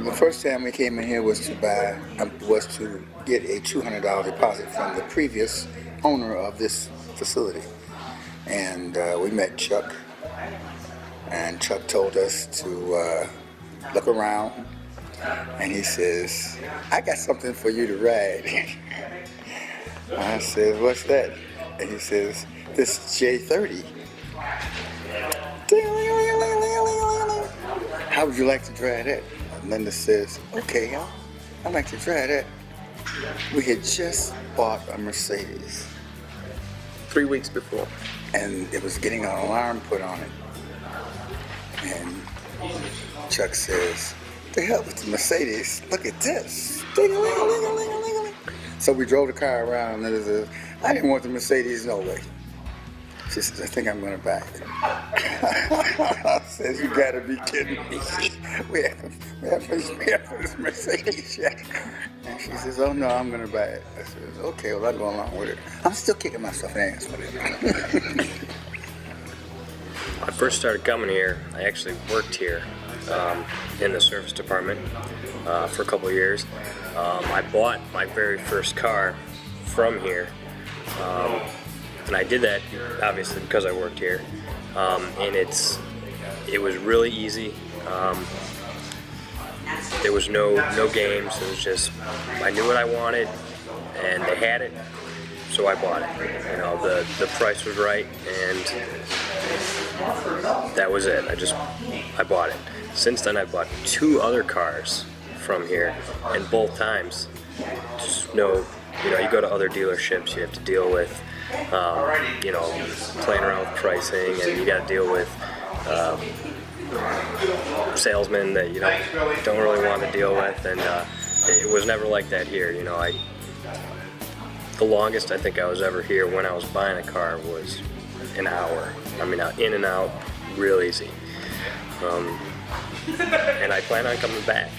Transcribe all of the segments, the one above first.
The first time we came in here was to get a $200 deposit from the previous owner of this facility, and we met Chuck, and Chuck told us to look around, and he says, "I got something for you to ride." I said, "What's that?" And he says, "This J30. How would you like to drive that?" And Linda says, "Okay, I'd like to drive that." We had just bought a Mercedes 3 weeks before, and it was getting an alarm put on it. And Chuck says, "The hell with the Mercedes, look at this. Ding-a-ling-a-ling-a-ling-a-ling." So we drove the car around, and I didn't want the Mercedes no way. She says, "I think I'm going to buy it." I says, "You got to be kidding me. We haven't this Mercedes yet." And she says, "Oh no, I'm going to buy it." I says, "Okay, well I'll go along with it." I'm still kicking myself in the ass with it. when I first started coming here, I actually worked here in the service department for a couple of years. I bought my very first car from here. And I did that obviously because I worked here, and it was really easy. There was no games. It was just I knew what I wanted, and they had it, so I bought it. You know, the price was right, and that was it. I bought it. Since then, I bought 2 other cars from here, and both times, just you go to other dealerships, you have to deal with. Playing around with pricing, and you got to deal with salesmen that you don't really want to deal with, and it was never like that here. The longest I think I was ever here when I was buying a car was an hour. I mean, in and out, real easy. And I plan on coming back.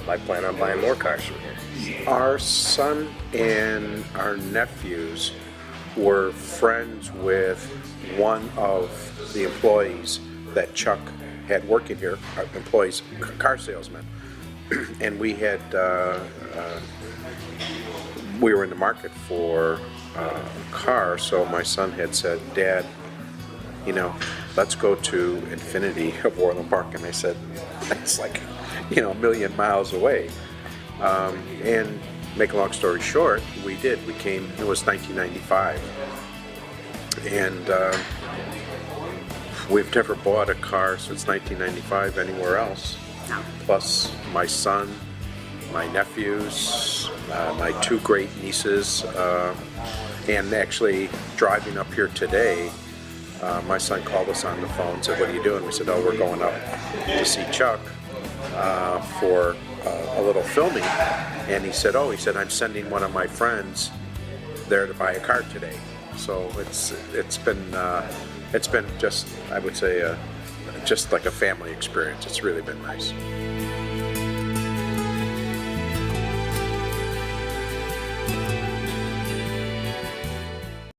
I plan on buying more cars from here. Our son and our nephews were friends with one of the employees that Chuck had working here, employees, car salesman. And we were in the market for a car, so my son had said, "Dad, let's go to Infinity of Orland Park." And I said, "That's like, a million miles away." And make a long story short, we did. We came, it was 1995. And we've never bought a car since 1995 anywhere else. No. Plus my son, my nephews, my 2 great nieces, and actually driving up here today, my son called us on the phone and said, "What are you doing?" We said, "Oh, we're going up to see Chuck for a little filming." And he said, "I'm sending one of my friends there to buy a car today." So it's been just, I would say, just like a family experience. It's really been nice.